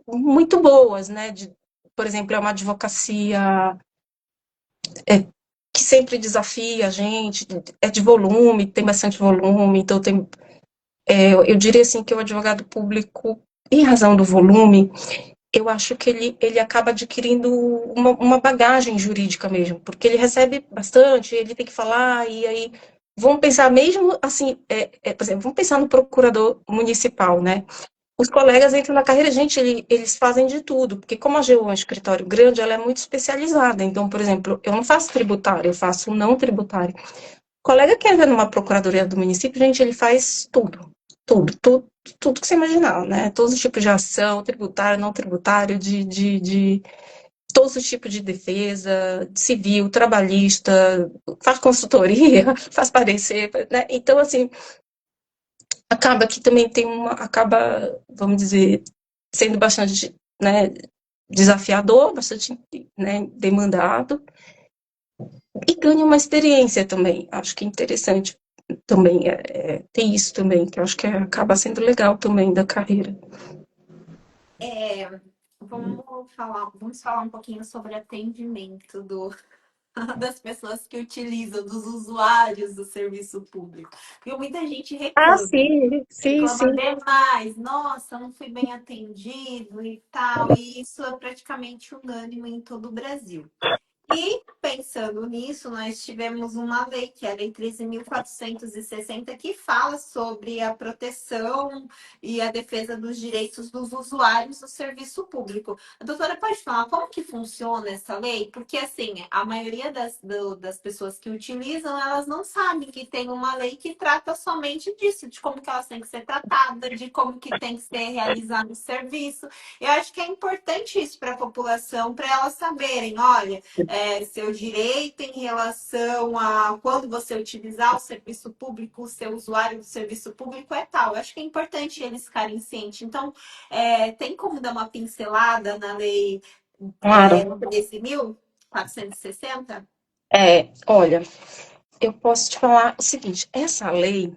muito boas, né? Por exemplo, é uma advocacia que sempre desafia a gente, é de volume, tem bastante volume, então eu diria assim que o advogado público, em razão do volume, eu acho que ele acaba adquirindo uma bagagem jurídica mesmo, porque ele recebe bastante, ele tem que falar, e aí vamos pensar mesmo assim, por exemplo, vamos pensar no procurador municipal, né? Os colegas entram na carreira, gente, eles fazem de tudo, porque como a AGU é um escritório grande, ela é muito especializada. Então, por exemplo, eu não faço tributário, eu faço não tributário. O colega que entra numa procuradoria do município, gente, ele faz tudo que você imaginar, né? Todos os tipos de ação, tributário, não tributário, de todos os tipos de defesa, civil, trabalhista, faz consultoria, faz parecer, né? Então, assim, acaba que também acaba, vamos dizer, sendo bastante, né, desafiador, bastante, né, demandado, e ganha uma experiência também. Acho que é interessante também, tem isso também, que eu acho que acaba sendo legal também da carreira. Vamos falar um pouquinho sobre atendimento das pessoas que utilizam, dos usuários do serviço público. Porque muita gente Ah, reclama. sim, sim, Reclama sim. demais, nossa, não fui bem atendido e tal, e isso é praticamente unânime em todo o Brasil. E, pensando nisso, nós tivemos uma lei, que é a Lei 13.460, que fala sobre a proteção e a defesa dos direitos dos usuários do serviço público. A doutora pode falar como que funciona essa lei? Porque, assim, a maioria das pessoas que utilizam, elas não sabem que tem uma lei que trata somente disso, de como que elas têm que ser tratadas, de como que tem que ser realizado o serviço. Eu acho que é importante isso para a população, para elas saberem, olha, seu direito em relação a quando você utilizar o serviço público, o seu usuário do serviço público é tal. Eu acho que é importante eles ficarem cientes. Então, tem como dar uma pincelada na lei Claro. 13.460? Olha, eu posso te falar o seguinte, essa lei,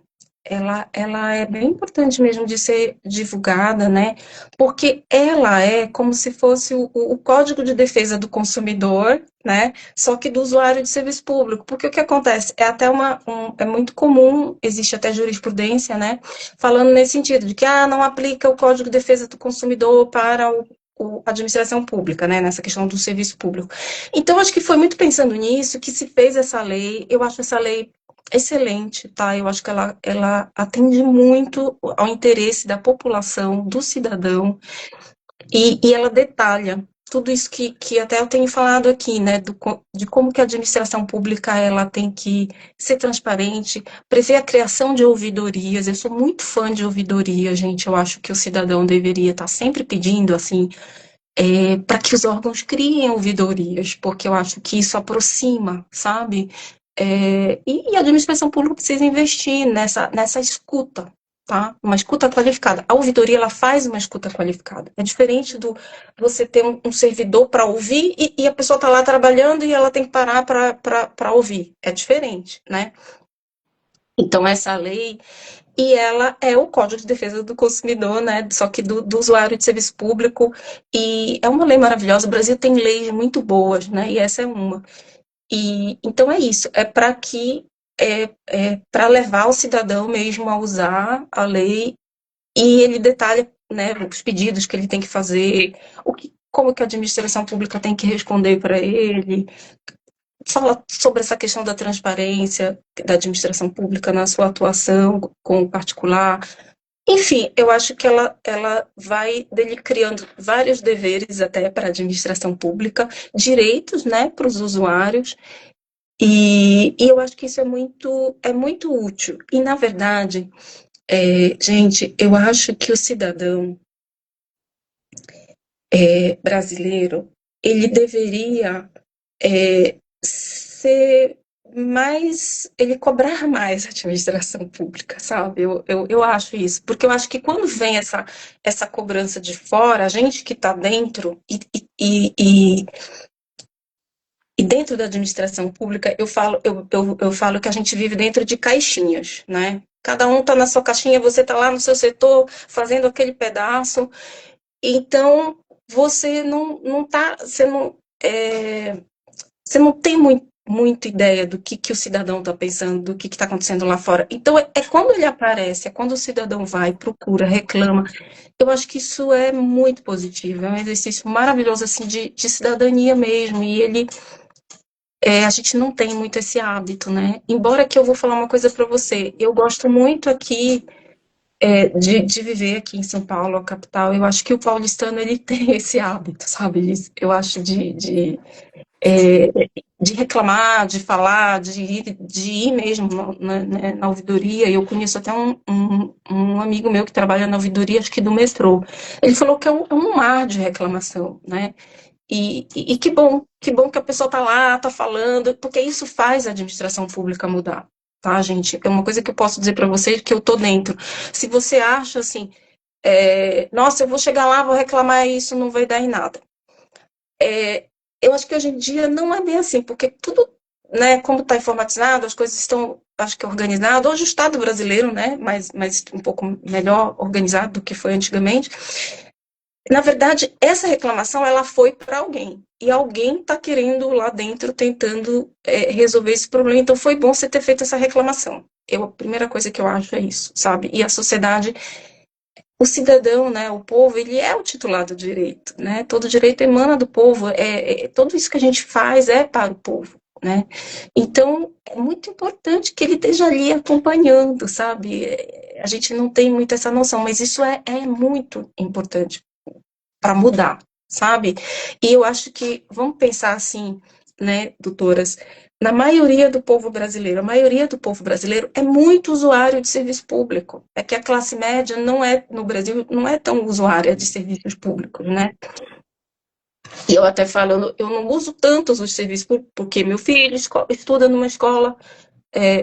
ela é bem importante mesmo de ser divulgada, né? Porque ela é como se fosse o Código de Defesa do Consumidor, né? Só que do usuário de serviço público. Porque o que acontece? É até é muito comum, existe até jurisprudência, né? Falando nesse sentido, de que não aplica o Código de Defesa do Consumidor para a administração pública, né? Nessa questão do serviço público. Então, acho que foi muito pensando nisso que se fez essa lei. Eu acho essa lei excelente, tá? Eu acho que ela atende muito ao interesse da população, do cidadão, e ela detalha tudo isso que até eu tenho falado aqui, né? De como que a administração pública ela tem que ser transparente, prever a criação de ouvidorias. Eu sou muito fã de ouvidoria, gente. Eu acho que o cidadão deveria estar sempre pedindo, assim, para que os órgãos criem ouvidorias, porque eu acho que isso aproxima, sabe? E a administração pública precisa investir nessa escuta, tá? Uma escuta qualificada. A ouvidoria, ela faz uma escuta qualificada. É diferente do você ter um servidor para ouvir e a pessoa está lá trabalhando e ela tem que parar para ouvir. É diferente, né? Então, essa lei, e ela é o Código de Defesa do Consumidor, né? Só que do usuário de serviço público, e é uma lei maravilhosa. O Brasil tem leis muito boas, né? E essa é uma. E então é isso, é para que para levar o cidadão mesmo a usar a lei, e ele detalha, né, os pedidos que ele tem que fazer, como que a administração pública tem que responder para ele, fala sobre essa questão da transparência da administração pública na sua atuação com o particular. Enfim, eu acho que ela vai dele criando vários deveres até para a administração pública, direitos, né, para os usuários, e eu acho que isso é muito útil. E, na verdade, gente, eu acho que o cidadão brasileiro, ele deveria ser mais, ele cobrar mais a administração pública, sabe? Eu acho isso, porque eu acho que quando vem essa cobrança de fora, a gente que está dentro e dentro da administração pública, eu falo que a gente vive dentro de caixinhas, né? Cada um está na sua caixinha, você está lá no seu setor fazendo aquele pedaço. Então, você não tem muita ideia do que o cidadão está pensando, do que está acontecendo lá fora. Então, é quando ele aparece, é quando o cidadão vai, procura, reclama. Eu acho que isso é muito positivo, é um exercício maravilhoso assim, de cidadania mesmo, e a gente não tem muito esse hábito, né? Embora que eu vou falar uma coisa para você, eu gosto muito aqui de viver aqui em São Paulo, a capital. Eu acho que o paulistano ele tem esse hábito, sabe? Eu acho de reclamar, de falar, de ir mesmo na ouvidoria. Eu conheço até um amigo meu que trabalha na ouvidoria, acho que do metrô. Ele falou que é um mar de reclamação, né? E que bom que a pessoa está lá, está falando, porque isso faz a administração pública mudar, tá, gente? É uma coisa que eu posso dizer para vocês que eu tô dentro. Se você acha assim, nossa, eu vou chegar lá, vou reclamar isso, não vai dar em nada. Eu acho que hoje em dia não é bem assim, porque tudo, né, como está informatizado, as coisas estão, acho que organizadas. Hoje o Estado brasileiro, né, mas um pouco melhor organizado do que foi antigamente. Na verdade, essa reclamação ela foi para alguém. e alguém está querendo lá dentro, tentando resolver esse problema. Então, foi bom você ter feito essa reclamação. A primeira coisa que eu acho é isso, sabe? E a sociedade, o cidadão, né, o povo, ele é o titular do direito, né? Todo direito emana do povo, tudo isso que a gente faz é para o povo, né? Então, é muito importante que ele esteja ali acompanhando, sabe? A gente não tem muito essa noção, mas isso é muito importante para mudar, sabe? E eu acho que, vamos pensar assim, né, doutoras, na maioria do povo brasileiro, a maioria do povo brasileiro é muito usuário de serviço público. É que a classe média não é, no Brasil, não é tão usuária de serviços públicos, né? E eu até falo, eu não uso tantos os serviços públicos, porque meu filho estuda numa escola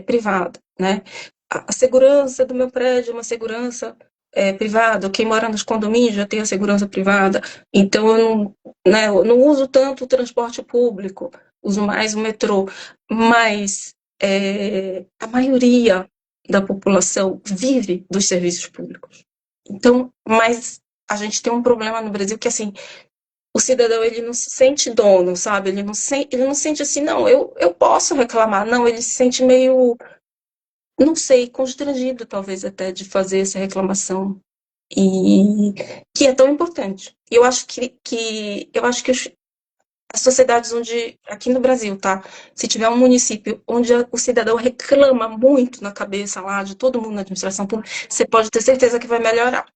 privada, né? A segurança do meu prédio é uma segurança privada. Quem mora nos condomínios já tem a segurança privada. Então, eu não uso tanto o transporte público, uso mais o metrô. Mas a maioria da população vive dos serviços públicos. Então, mas a gente tem um problema no Brasil que, assim, o cidadão, ele não se sente dono, sabe? Ele não sente assim, não, eu posso reclamar. Não, ele se sente meio, não sei, constrangido, talvez, até, de fazer essa reclamação. E que é tão importante. E eu acho que as sociedades onde, aqui no Brasil, tá? Se tiver um município onde o cidadão reclama muito na cabeça lá de todo mundo na administração pública, você pode ter certeza que vai melhorar.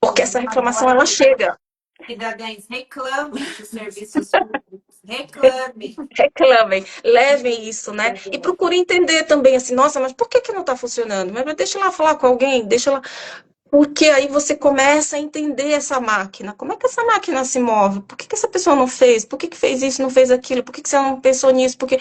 Porque essa reclamação, ela chega. Cidadãos, reclamem dos serviços públicos. Reclamem. Reclamem, levem isso, né? E procurem entender também, assim, nossa, mas por que não está funcionando? Mas deixa lá falar com alguém, deixa lá. Porque aí você começa a entender essa máquina. Como é que essa máquina se move? Por que essa pessoa não fez? Por que fez isso, não fez aquilo? Por que você não pensou nisso? Porque,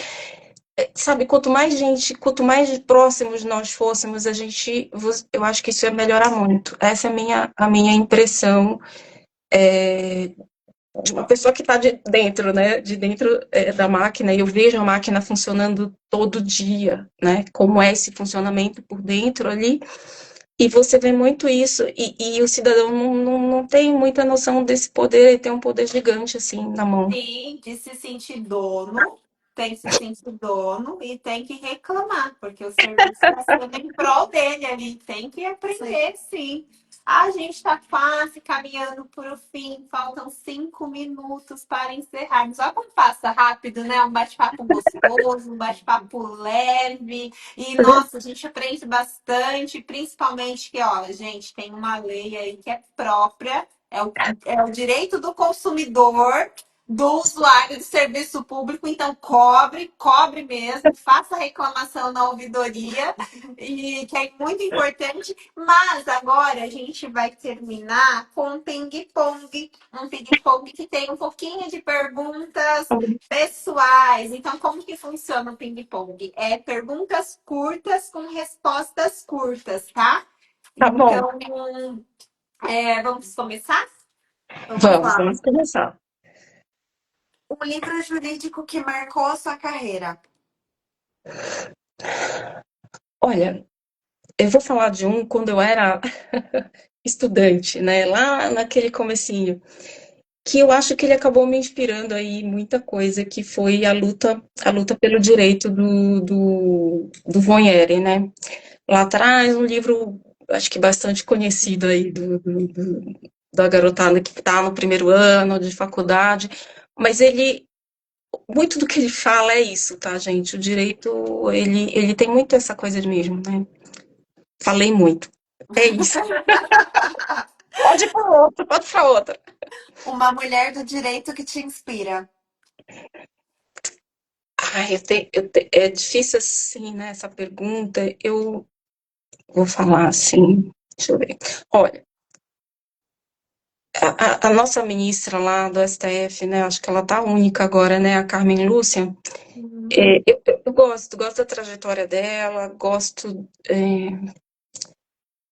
sabe, quanto mais gente, quanto mais próximos nós fôssemos, eu acho que isso ia melhorar muito. Essa é a minha impressão. De uma pessoa que está de dentro, né, de dentro da máquina, e eu vejo a máquina funcionando todo dia, né, como é esse funcionamento por dentro ali, e você vê muito isso, e o cidadão não tem muita noção desse poder, ele tem um poder gigante, assim, na mão. Sim, de se sentir dono, tem que se sentir dono e tem que reclamar, porque o serviço está sendo em prol dele ali. Tem que aprender, sim. A gente está quase caminhando para o fim, faltam 5 minutos para encerrarmos. Olha como passa rápido, né? Um bate-papo gostoso, um bate-papo leve. E, nossa, a gente aprende bastante, principalmente que, ó, gente, tem uma lei aí que é própria. É o direito do consumidor, do usuário de serviço público, então cobre mesmo, faça reclamação na ouvidoria, e que é muito importante. Mas agora a gente vai terminar com um ping-pong que tem um pouquinho de perguntas pessoais. Então, como que funciona o ping-pong? É perguntas curtas com respostas curtas, tá? Tá bom, Então, vamos começar? Vamos vamos, lá. vamos começar. Um livro jurídico que marcou a sua carreira. Olha, eu vou falar de um quando eu era estudante, né, lá naquele comecinho, que eu acho que ele acabou me inspirando aí muita coisa, que foi a luta pelo direito do Voyere, né? Lá atrás, um livro, acho que bastante conhecido aí da garotada que está no primeiro ano de faculdade, mas muito do que ele fala é isso, tá, gente? O direito, ele tem muito essa coisa mesmo, né? Falei muito. É isso. Pode ir para outra. Uma mulher do direito que te inspira. Ai, é difícil assim, né, essa pergunta. Eu vou falar assim, deixa eu ver. Olha, a nossa ministra lá do STF, né, acho que ela tá única agora, né, a Carmen Lúcia. Eu gosto da trajetória dela,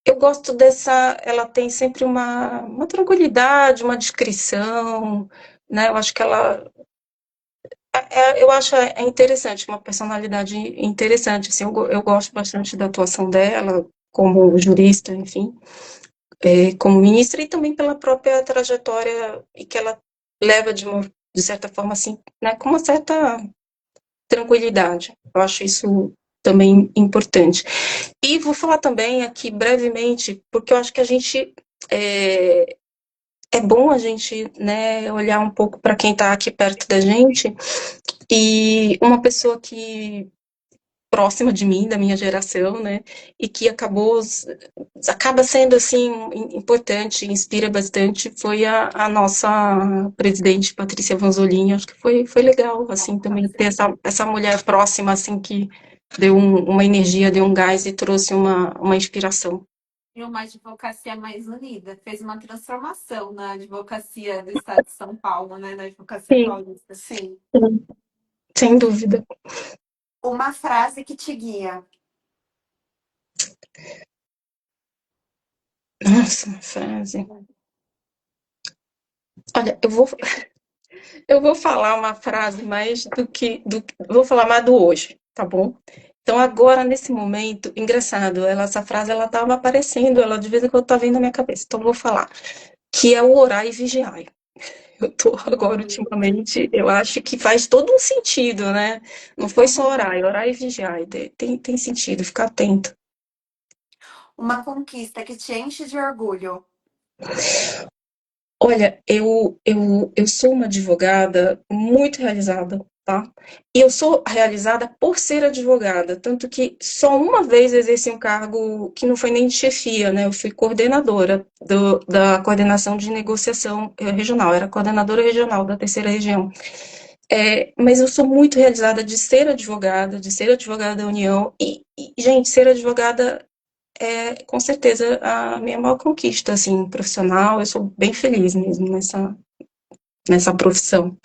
eu gosto dessa, ela tem sempre uma tranquilidade, uma discrição, né, eu acho que eu acho interessante, uma personalidade interessante, assim, eu gosto bastante da atuação dela como jurista, enfim, como ministra, e também pela própria trajetória e que ela leva de certa forma, assim, né, com uma certa tranquilidade. Eu acho isso também importante. E vou falar também aqui brevemente, porque eu acho que a gente é bom a gente, né, olhar um pouco para quem está aqui perto da gente e uma pessoa que próxima de mim, da minha geração, né, e que acaba sendo, assim, importante, inspira bastante, foi a nossa presidente, Patrícia Vanzolini. Acho que foi legal, assim, também ter essa mulher próxima, assim, que deu uma energia, deu um gás e trouxe uma inspiração. E uma advocacia mais unida. Fez uma transformação na advocacia do estado de São Paulo, né? Na advocacia Sim, paulista. Sim. sem dúvida. Uma frase que te guia. Nossa, uma frase. Olha, eu vou falar uma frase mais vou falar mais do hoje, tá bom? Então agora nesse momento, engraçado, essa frase ela estava aparecendo, ela de vez em quando tá vindo na minha cabeça. Então eu vou falar que é o orar e vigiar. Eu tô agora ultimamente, eu acho que faz todo um sentido, né? Não foi só orar e vigiar, tem sentido, ficar atento. Uma conquista que te enche de orgulho. Olha, eu sou uma advogada muito realizada, tá? E eu sou realizada por ser advogada, tanto que só uma vez eu exerci um cargo que não foi nem de chefia, né? Eu fui coordenadora da coordenação de negociação regional, era coordenadora regional da terceira região. Mas eu sou muito realizada de ser advogada da União, gente, ser advogada é com certeza a minha maior conquista, assim, profissional. Eu sou bem feliz mesmo nessa profissão.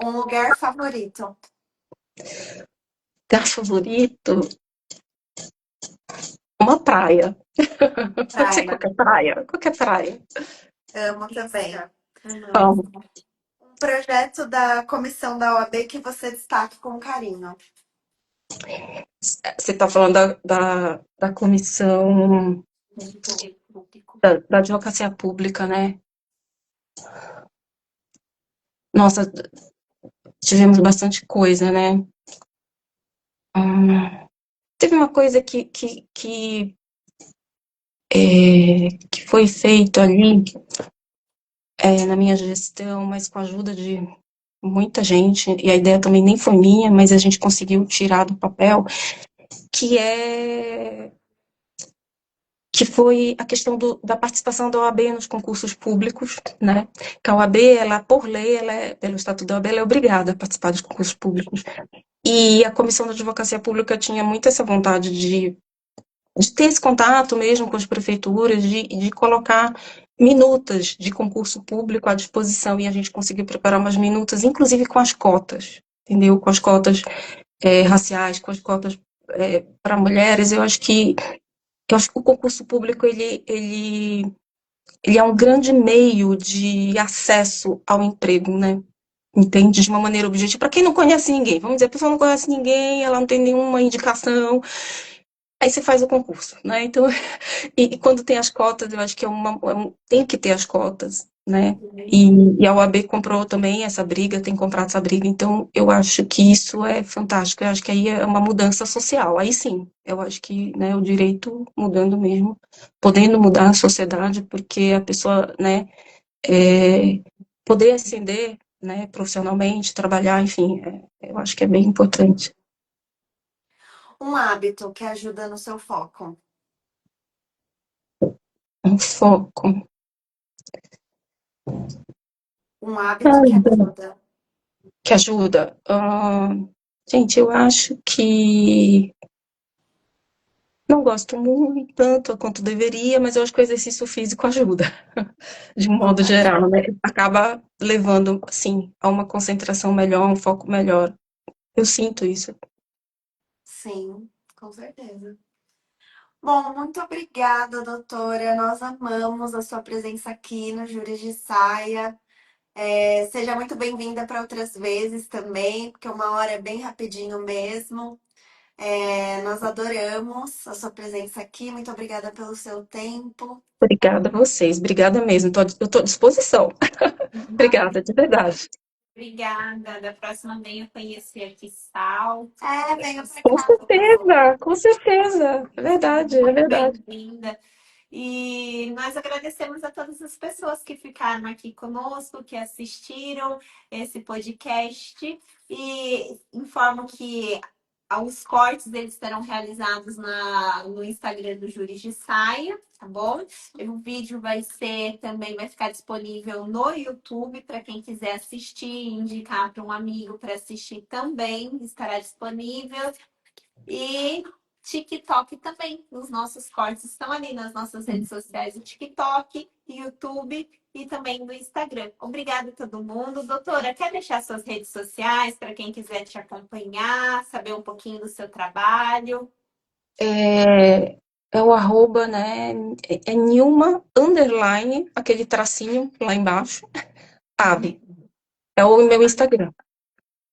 Um lugar favorito. Lugar favorito? Uma praia. Pode ser Praia. qualquer praia. Qualquer praia. Amo também. Amamos. Bom, Um projeto da comissão da OAB que você destaque com carinho. você está falando da comissão Público. da advocacia pública, né? Nossa, tivemos bastante coisa, né? Teve uma coisa que foi feito ali na minha gestão, mas com a ajuda de muita gente, e a ideia também nem foi minha, mas a gente conseguiu tirar do papel, que foi a questão da participação da OAB nos concursos públicos, né? Que a OAB, ela, por lei, pelo Estatuto da OAB, ela é obrigada a participar dos concursos públicos. E a Comissão da Advocacia Pública tinha muito essa vontade de ter esse contato mesmo com as prefeituras, de colocar minutas de concurso público à disposição, e a gente conseguiu preparar umas minutas, inclusive com as cotas, entendeu? Com as cotas raciais, com as cotas para mulheres. Eu acho que o concurso público ele é um grande meio de acesso ao emprego, né? Entende? De uma maneira objetiva. Para quem não conhece ninguém, vamos dizer, a pessoa não conhece ninguém, ela não tem nenhuma indicação, aí você faz o concurso, né? Então, e quando tem as cotas, eu acho que tem que ter as cotas, né? E a OAB comprou também essa briga, tem comprado essa briga, então eu acho que isso é fantástico, eu acho que aí é uma mudança social, aí sim, eu acho que, né, o direito mudando mesmo, podendo mudar a sociedade, porque a pessoa, né, poder ascender, né, profissionalmente, trabalhar, enfim, eu acho que é bem importante. Um hábito que ajuda no seu foco. Um foco. Um hábito que ajuda. Que ajuda. Gente, eu acho que não gosto muito tanto quanto deveria, mas eu acho que o exercício físico ajuda, de um modo geral, né? Acaba levando, assim, a uma concentração melhor, um foco melhor. Eu sinto isso. Sim, com certeza. Bom, muito obrigada, doutora. Nós amamos a sua presença aqui no Júri de Saia. Seja muito bem-vinda para outras vezes também, porque uma hora é bem rapidinho mesmo. Nós adoramos a sua presença aqui. Muito obrigada pelo seu tempo. Obrigada a vocês, obrigada mesmo. Eu estou à disposição. Obrigada, de verdade. Obrigada. Da próxima venha conhecer aqui Sal. Venha pra Com cá, professor. certeza, com certeza. É verdade, é Muito verdade. bem-vinda. E nós agradecemos a todas as pessoas que ficaram aqui conosco, que assistiram esse podcast e informo que os cortes eles serão realizados no Instagram do Júris de Saia, tá bom? O vídeo vai ficar disponível no YouTube para quem quiser assistir, indicar para um amigo para assistir também, estará disponível. E TikTok também. Os nossos cortes estão ali nas nossas redes sociais, o TikTok, YouTube e também no Instagram. Obrigada a todo mundo. Doutora, quer deixar suas redes sociais para quem quiser te acompanhar, saber um pouquinho do seu trabalho? É o arroba, né? É Nilma, underline, aquele tracinho lá embaixo, ave. É o meu Instagram.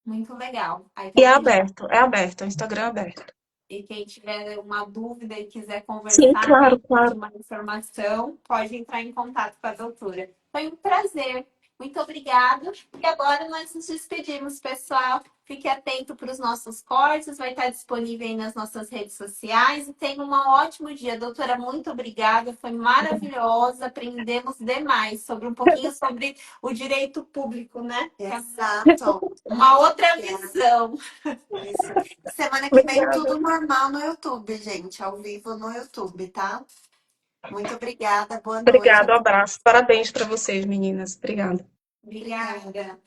Muito legal. Aí E quem é aberto, é o Instagram aberto. E quem tiver uma dúvida e quiser Sim, conversar, né, claro, pedir claro. uma informação, pode entrar em contato com a doutora. Foi um prazer. Muito obrigada. E agora nós nos despedimos, pessoal. Fique atento para os nossos cortes, vai estar disponível aí nas nossas redes sociais. E tenha um ótimo dia. Doutora, muito obrigada. Foi maravilhosa. Aprendemos demais sobre um pouquinho sobre o direito público, né? Exato. Uma outra Obrigada. visão. Isso. Semana que vem, Obrigada. tudo normal no YouTube, gente. Ao vivo no YouTube, tá? Muito obrigada. Boa noite. Obrigada, um abraço. Parabéns para vocês, meninas. Obrigada. Obrigada.